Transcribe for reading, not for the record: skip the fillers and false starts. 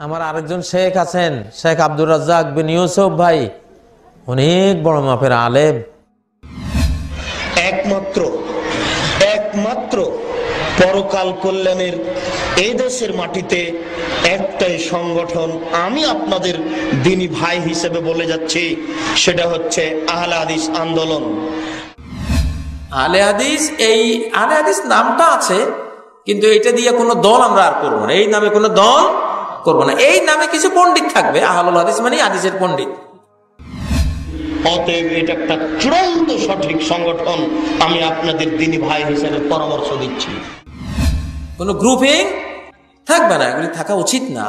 আমার আরেকজন শেখ আছেন, শেখ আব্দুর রাজ্জাক বিন ইউসুফ ভাই, অনেক বড় মাপের আলেম। একমাত্র পরকাল কল্যাণের এই দেশের মাটিতে একটাই সংগঠন আমি আপনাদের দ্বীনী ভাই হিসেবে বলে যাচ্ছি, সেটা হচ্ছে আহলে হাদিস আন্দোলন। আহলে হাদিস, এই আহলে হাদিস নামটা আছে, কিন্তু এটা দিয়ে কোনো দল আমরা আর করবো না। এই নামে কোনো দল করবো না। এই নামে কিছু পণ্ডিত থাকবে, আহলুল হাদিস মানে হাদিসের পণ্ডিত। অতএব এটা একটা চূড়ান্ত সঠিক সংগঠন, আমি আপনাদের দ্বীনী ভাই হিসেবে পরামর্শ দিচ্ছি। কোনো গ্রুপিং থাকবে না, এগুলি থাকা উচিত না।